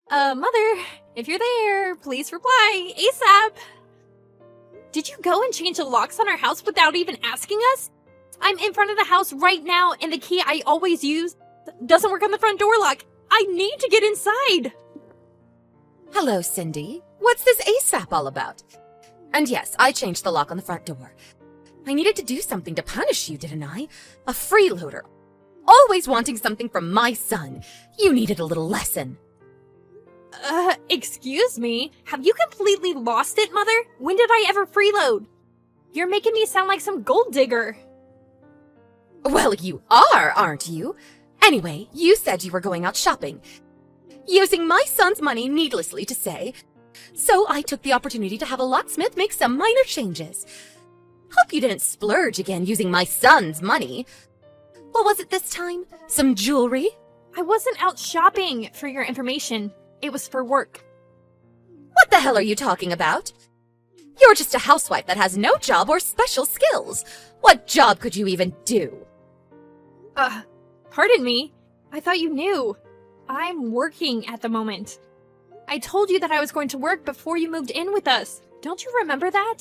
Mother, if you're there, please reply ASAP. Did you go and change the locks on our house without even asking us? I'm in front of the house right now, and the key I always use doesn't work on the front door lock. I need to get inside. Hello, Cindy. What's this ASAP all about? And yes, I changed the lock on the front door. I needed to do something to punish you, didn't I? A freeloader. Always wanting something from my son. You needed a little lesson. Excuse me? Have you completely lost it, Mother? When did I ever freeload? You're making me sound like some gold digger. Well, you are, aren't you? Anyway, you said you were going out shopping. Using my son's money, needlessly to say. So I took the opportunity to have a locksmith make some minor changes. Hope you didn't splurge again using my son's money. What was it this time? Some jewelry? I wasn't out shopping, for your information. It was for work. What the hell are you talking about? You're just a housewife that has no job or special skills. What job could you even do? Pardon me. I thought you knew. I'm working at the moment. I told you that I was going to work before you moved in with us. Don't you remember that?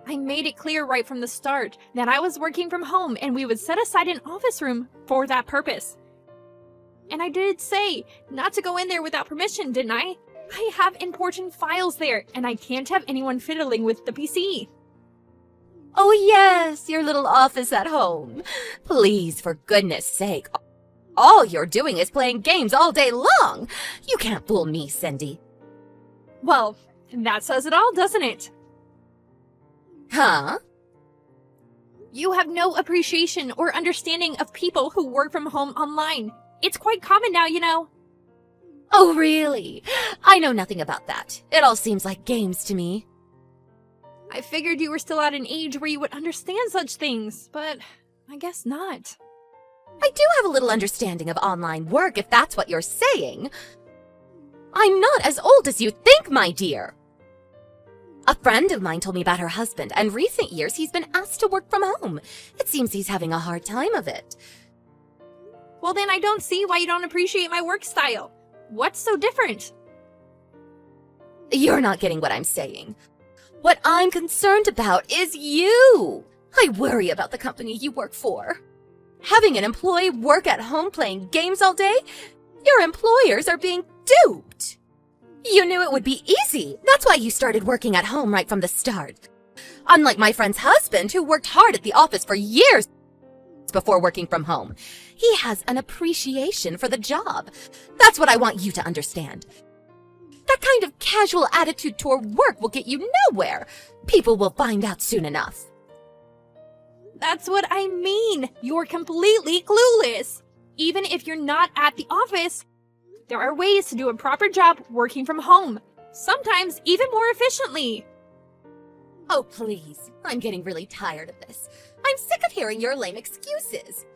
I made it clear right from the start that I was working from home and we would set aside an office room for that purpose. And I did say not to go in there without permission, didn't I? I have important files there, and I can't have anyone fiddling with the PC. Oh yes, your little office at home. Please, for goodness sake. All you're doing is playing games all day long. You can't fool me, Cindy. Well, that says it all, doesn't it? Huh? You have no appreciation or understanding of people who work from home online. It's quite common now, you know. Oh, really? I know nothing about that. It all seems like games to me. I figured you were still at an age where you would understand such things, but I guess not. I do have a little understanding of online work, if that's what you're saying. I'm not as old as you think, my dear. A friend of mine told me about her husband, and recent years he's been asked to work from home. It seems he's having a hard time of it. Well, then I don't see why you don't appreciate my work style. What's so different? You're not getting what I'm saying. What I'm concerned about is you. I worry about the company you work for. Having an employee work at home playing games all day? Your employers are being duped. You knew it would be easy. That's why you started working at home right from the start. Unlike my friend's husband, who worked hard at the office for years before working from home. He has an appreciation for the job. That's what I want you to understand. That kind of casual attitude toward work will get you nowhere. People will find out soon enough. That's what I mean. You're completely clueless. Even if you're not at the office, there are ways to do a proper job working from home. Sometimes even more efficiently. Oh, please. I'm getting really tired of this. I'm sick of hearing your lame excuses.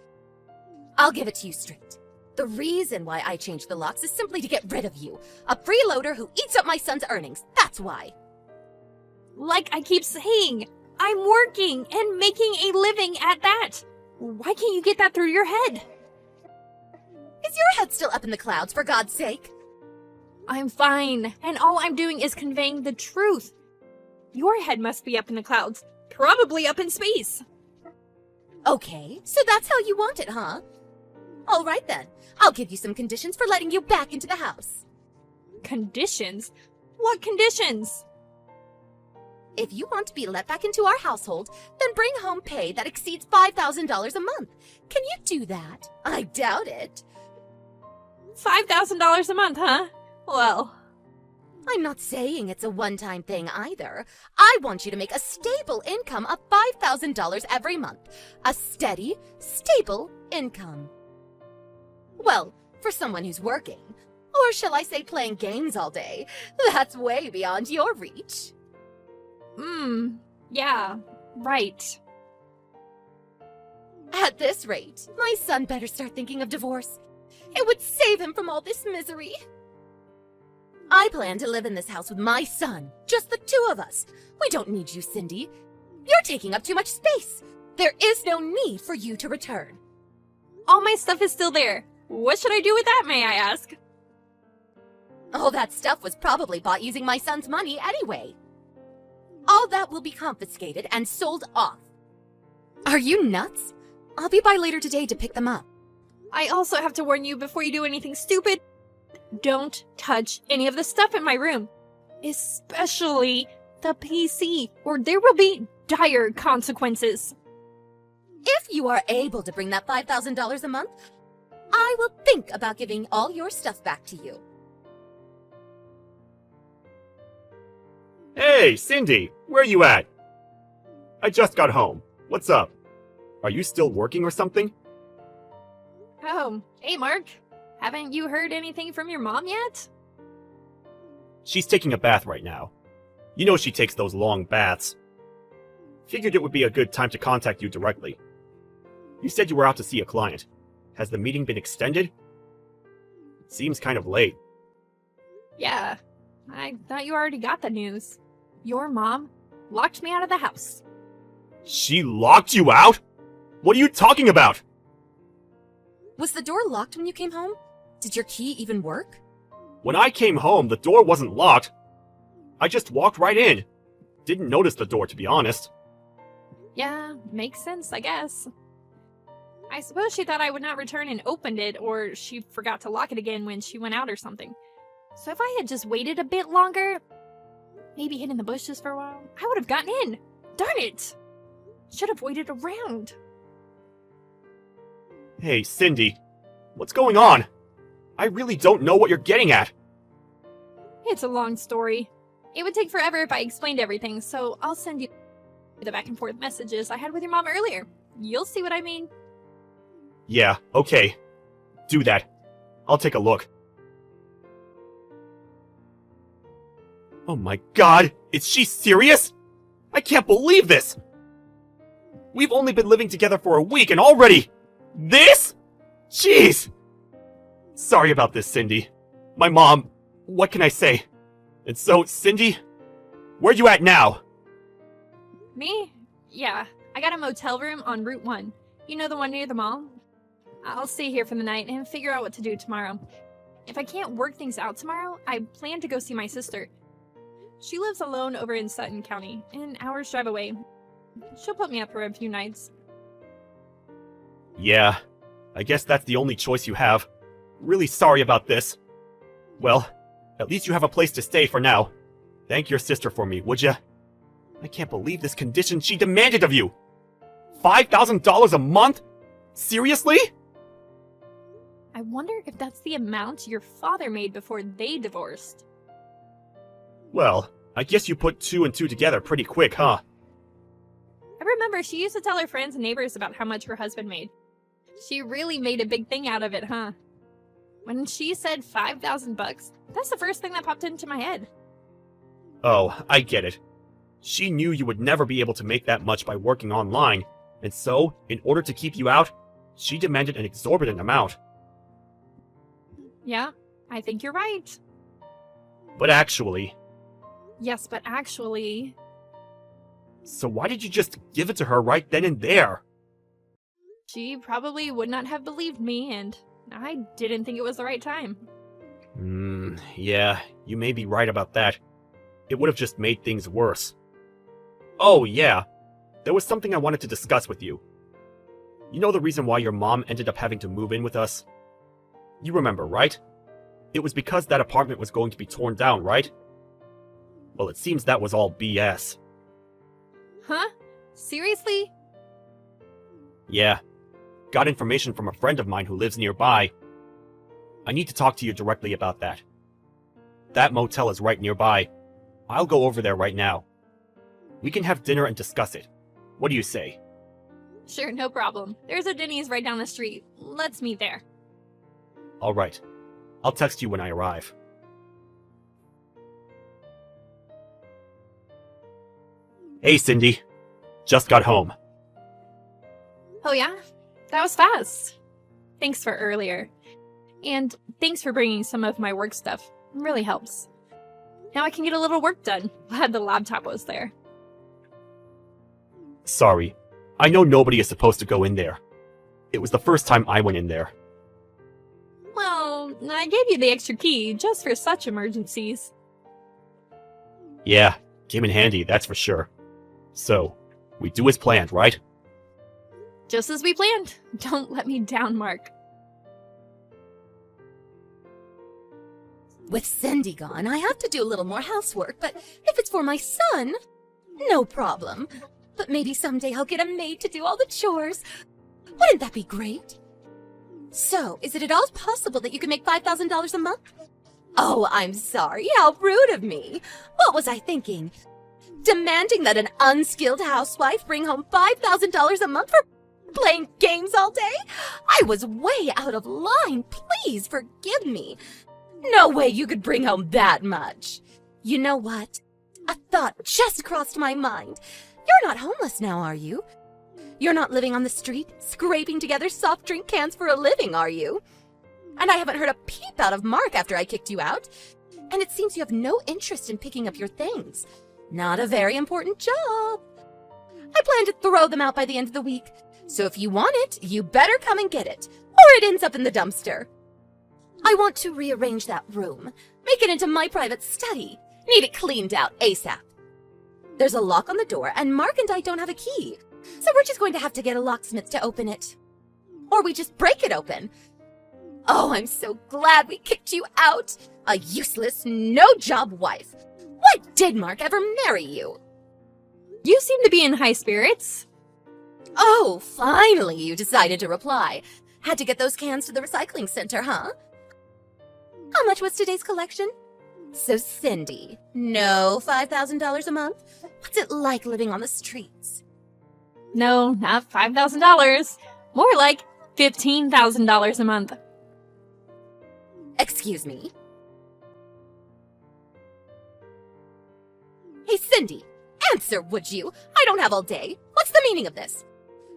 I'll give it to you straight. The reason why I changed the locks is simply to get rid of you. A freeloader who eats up my son's earnings. That's why. Like I keep saying, I'm working and making a living at that. Why can't you get that through your head? Is your head still up in the clouds, for God's sake? I'm fine, and all I'm doing is conveying the truth. Your head must be up in the clouds, probably up in space. Okay, so that's how you want it, huh? All right then, I'll give you some conditions for letting you back into the house. Conditions? What conditions? If you want to be let back into our household, then bring home pay that exceeds $5,000 a month. Can you do that? I doubt it. $5,000 a month, huh? Well, I'm not saying it's a one-time thing either. I want you to make a stable income of $5,000 every month. A steady, stable income. Well, for someone who's working, or shall I say playing games all day, that's way beyond your reach. Yeah, right. At this rate, my son better start thinking of divorce. It would save him from all this misery. I plan to live in this house with my son, just the two of us. We don't need you, Cindy. You're taking up too much space. There is no need for you to return. All my stuff is still there. What should I do with that, may I ask? All that stuff was probably bought using my son's money anyway. All that will be confiscated and sold off. Are you nuts? I'll be by later today to pick them up. I also have to warn you before you do anything stupid. Don't touch any of the stuff in my room. Especially the PC, or there will be dire consequences. If you are able to bring that $5,000 a month, I will think about giving all your stuff back to you. Hey, Cindy, where you at? I just got home. What's up? Are you still working or something? Oh, hey Mark. Haven't you heard anything from your mom yet? She's taking a bath right now. You know she takes those long baths. Figured it would be a good time to contact you directly. You said you were out to see a client. Has the meeting been extended? It seems kind of late. Yeah, I thought you already got the news. Your mom locked me out of the house. She locked you out? What are you talking about? Was the door locked when you came home? Did your key even work? When I came home, the door wasn't locked. I just walked right in. Didn't notice the door, to be honest. Yeah, makes sense, I guess. I suppose she thought I would not return and opened it, or she forgot to lock it again when she went out or something. So if I had just waited a bit longer, maybe hid in the bushes for a while, I would have gotten in. Darn it! Should have waited around. Hey, Cindy. What's going on? I really don't know what you're getting at. It's a long story. It would take forever if I explained everything, so I'll send you the back and forth messages I had with your mom earlier. You'll see what I mean. Yeah, okay. Do that. I'll take a look. Oh my god, is she serious? I can't believe this! We've only been living together for a week and already... This? Jeez! Sorry about this, Cindy. My mom... What can I say? And so, Cindy? Where you at now? Me? Yeah, I got a motel room on Route 1. You know the one near the mall? I'll stay here for the night and figure out what to do tomorrow. If I can't work things out tomorrow, I plan to go see my sister. She lives alone over in Sutton County, an hour's drive away. She'll put me up for a few nights. Yeah, I guess that's the only choice you have. Really sorry about this. Well, at least you have a place to stay for now. Thank your sister for me, would ya? I can't believe this condition she demanded of you! $5,000 a month? Seriously? I wonder if that's the amount your father made before they divorced. Well, I guess you put two and two together pretty quick, huh? I remember she used to tell her friends and neighbors about how much her husband made. She really made a big thing out of it, huh? When she said $5,000, that's the first thing that popped into my head. Oh, I get it. She knew you would never be able to make that much by working online, and so, in order to keep you out, she demanded an exorbitant amount. Yeah, I think you're right. But actually... Yes, but actually... So why did you just give it to her right then and there? She probably would not have believed me, and I didn't think it was the right time. Yeah, you may be right about that. It would have just made things worse. Oh, yeah. There was something I wanted to discuss with you. You know the reason why your mom ended up having to move in with us? You remember, right? It was because that apartment was going to be torn down, right? Well, it seems that was all BS. Huh? Seriously? Yeah. Got information from a friend of mine who lives nearby. I need to talk to you directly about that. That motel is right nearby. I'll go over there right now. We can have dinner and discuss it. What do you say? Sure, no problem. There's a Denny's right down the street. Let's meet there. Alright. I'll text you when I arrive. Hey, Cindy. Just got home. Oh yeah? That was fast. Thanks for earlier. And thanks for bringing some of my work stuff. It really helps. Now I can get a little work done. Glad the laptop was there. Sorry. I know nobody is supposed to go in there. It was the first time I went in there. Well, Well, I gave you the extra key just for such emergencies. Yeah, came in handy, that's for sure. So, we do as planned, right? Just as we planned. Don't let me down, Mark. With Cindy gone, I have to do a little more housework, but if it's for my son, no problem. But maybe someday I'll get a maid to do all the chores. Wouldn't that be great? So, is it at all possible that you can make $5,000 a month? Oh, I'm sorry. How rude of me. What was I thinking? Demanding that an unskilled housewife bring home $5,000 a month for playing games all day? I was way out of line. Please forgive me. No way you could bring home that much. You know what? A thought just crossed my mind. You're not homeless now, are you? You're not living on the street, scraping together soft drink cans for a living, are you? And I haven't heard a peep out of Mark after I kicked you out. And it seems you have no interest in picking up your things. Not a very important job. I plan to throw them out by the end of the week. So if you want it, you better come and get it, or it ends up in the dumpster. I want to rearrange that room, make it into my private study. Need it cleaned out ASAP. There's a lock on the door, and Mark and I don't have a key. So we're just going to have to get a locksmith to open it. Or we just break it open. Oh, I'm so glad we kicked you out. A useless, no-job wife. Why did Mark ever marry you? You seem to be in high spirits. Oh, finally you decided to reply. Had to get those cans to the recycling center, huh? How much was today's collection? So, Cindy, no $5,000 a month? What's it like living on the streets? No, not $5,000. More like $15,000 a month. Excuse me? Hey, Cindy, answer, would you? I don't have all day. What's the meaning of this?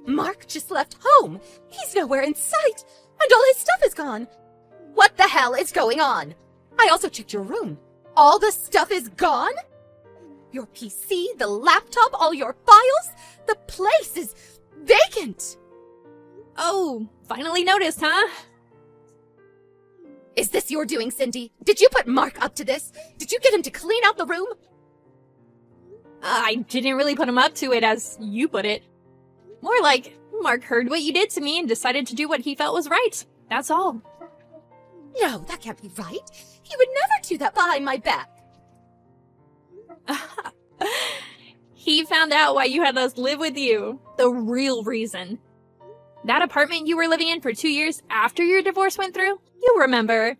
Mark just left home. He's nowhere in sight, and all his stuff is gone. What the hell is going on? I also checked your room. All the stuff is gone? Your PC, the laptop, all your files? The place is vacant. Oh, finally noticed, huh? Is this your doing, Cindy? Did you put Mark up to this? Did you get him to clean out the room? I didn't really put him up to it, as you put it. More like, Mark heard what you did to me and decided to do what he felt was right. That's all. No, that can't be right. He would never do that behind my back. He found out why you had us live with you. The real reason. That apartment you were living in for 2 years after your divorce went through? You remember.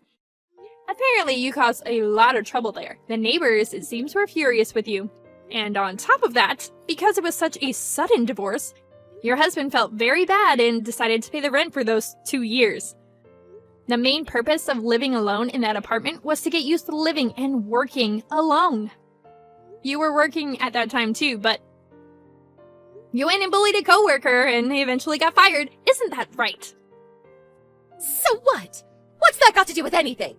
Apparently you caused a lot of trouble there. The neighbors, it seems, were furious with you. And on top of that, because it was such a sudden divorce, your husband felt very bad and decided to pay the rent for those 2 years. The main purpose of living alone in that apartment was to get used to living and working alone. You were working at that time too, but you went and bullied a coworker and eventually got fired. Isn't that right? So what? What's that got to do with anything?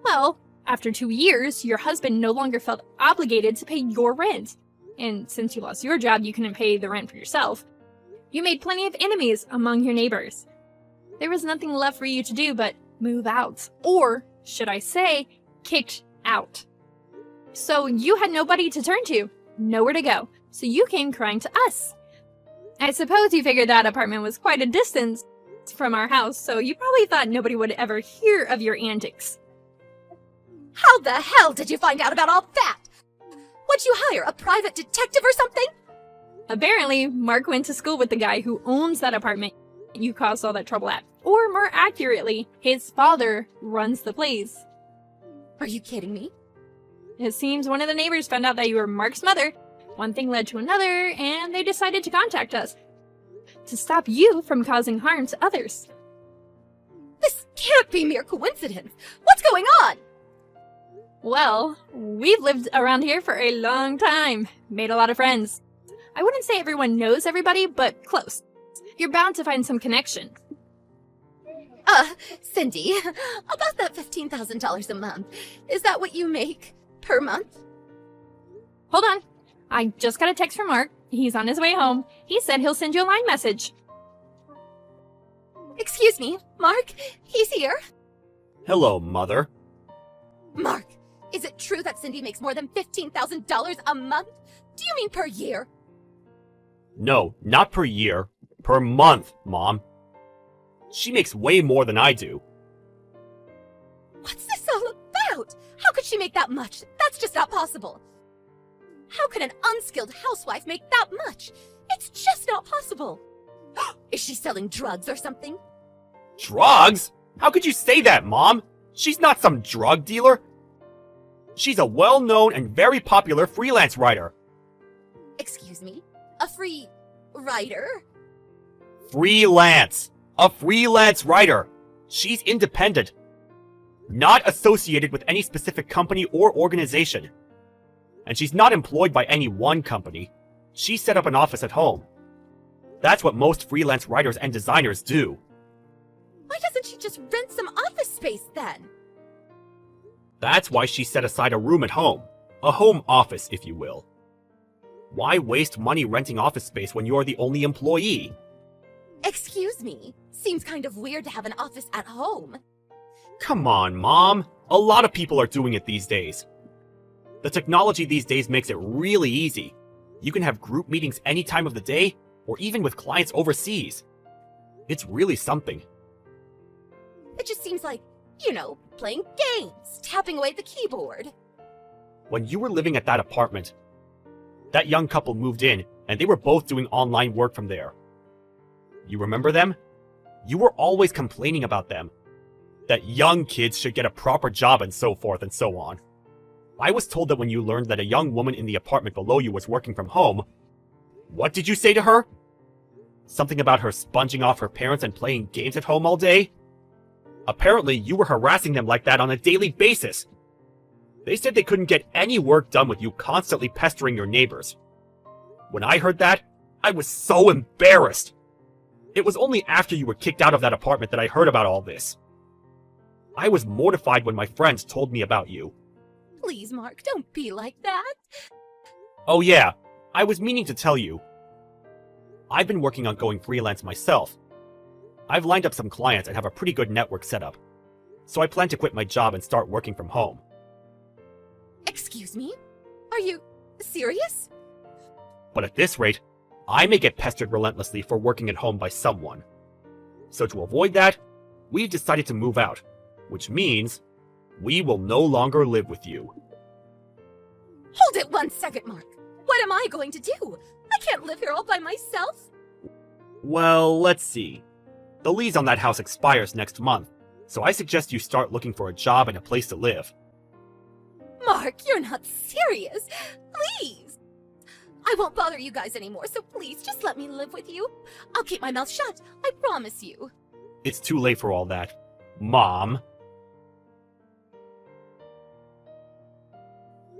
Well, after 2 years, your husband no longer felt obligated to pay your rent. And since you lost your job, you couldn't pay the rent for yourself. You made plenty of enemies among your neighbors. There was nothing left for you to do but move out. Or, should I say, kicked out. So you had nobody to turn to, nowhere to go. So you came crying to us. I suppose you figured that apartment was quite a distance from our house, so you probably thought nobody would ever hear of your antics. How the hell did you find out about all that? Would you hire a private detective or something? Apparently, Mark went to school with the guy who owns that apartment you caused all that trouble at. Or more accurately, his father runs the place. Are you kidding me? It seems one of the neighbors found out that you were Mark's mother. One thing led to another, and they decided to contact us. To stop you from causing harm to others. This can't be mere coincidence. What's going on? Well, we've lived around here for a long time. Made a lot of friends. I wouldn't say everyone knows everybody, but close. You're bound to find some connection. Cindy, about that $15,000 a month, is that what you make per month? Hold on. I just got a text from Mark. He's on his way home. He said he'll send you a line message. Excuse me, Mark, he's here. Hello, Mother. Mark, is it true that Cindy makes more than $15,000 a month? Do you mean per year? No, not per year. Per month, Mom. She makes way more than I do. What's this all about? How could she make that much? That's just not possible. How can an unskilled housewife make that much? It's just not possible. Is she selling drugs or something? Drugs? How could you say that, Mom? She's not some drug dealer. She's a well-known and very popular freelance writer. Excuse me? A free writer? Freelance! A freelance writer! She's independent. Not associated with any specific company or organization. And she's not employed by any one company. She set up an office at home. That's what most freelance writers and designers do. Why doesn't she just rent some office space then? That's why she set aside a room at home. A home office, if you will. Why waste money renting office space when you're the only employee? Excuse me. Seems kind of weird to have an office at home. Come on, Mom. A lot of people are doing it these days. The technology these days makes it really easy. You can have group meetings any time of the day, or even with clients overseas. It's really something. It just seems like, playing games, tapping away at the keyboard. When you were living at that apartment, that young couple moved in, and they were both doing online work from there. You remember them? You were always complaining about them. That young kids should get a proper job and so forth and so on. I was told that when you learned that a young woman in the apartment below you was working from home, what did you say to her? Something about her sponging off her parents and playing games at home all day? Apparently, you were harassing them like that on a daily basis. They said they couldn't get any work done with you constantly pestering your neighbors. When I heard that, I was so embarrassed. It was only after you were kicked out of that apartment that I heard about all this. I was mortified when my friends told me about you. Please, Mark, don't be like that. Oh yeah, I was meaning to tell you. I've been working on going freelance myself. I've lined up some clients and have a pretty good network set up. So I plan to quit my job and start working from home. Excuse me? Are you serious? But at this rate, I may get pestered relentlessly for working at home by someone. So to avoid that, we've decided to move out, which means we will no longer live with you. Hold it 1 second, Mark. What am I going to do? I can't live here all by myself. Well, let's see. The lease on that house expires next month, so I suggest you start looking for a job and a place to live. Mark, you're not serious. Please. I won't bother you guys anymore, so please just let me live with you. I'll keep my mouth shut, I promise you. It's too late for all that, Mom.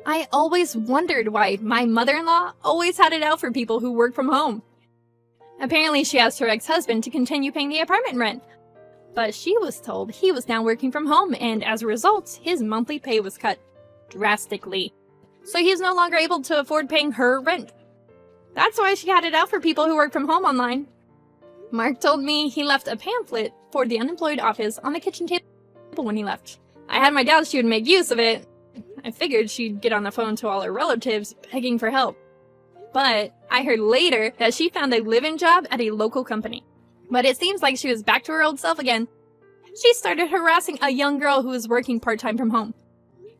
I always wondered why my mother-in-law always had it out for people who work from home. Apparently she asked her ex-husband to continue paying the apartment rent. But she was told he was now working from home, and as a result, his monthly pay was cut drastically. So he's no longer able to afford paying her rent. That's why she had it out for people who work from home online. Mark told me he left a pamphlet for the unemployed office on the kitchen table when he left. I had my doubts she would make use of it. I figured she'd get on the phone to all her relatives begging for help. But I heard later that she found a live-in job at a local company. But it seems like she was back to her old self again. She started harassing a young girl who was working part-time from home.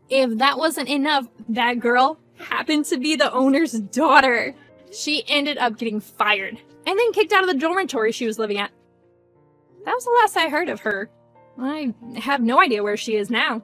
If that wasn't enough, that girl happened to be the owner's daughter. She ended up getting fired and then kicked out of the dormitory she was living at. That was the last I heard of her. I have no idea where she is now.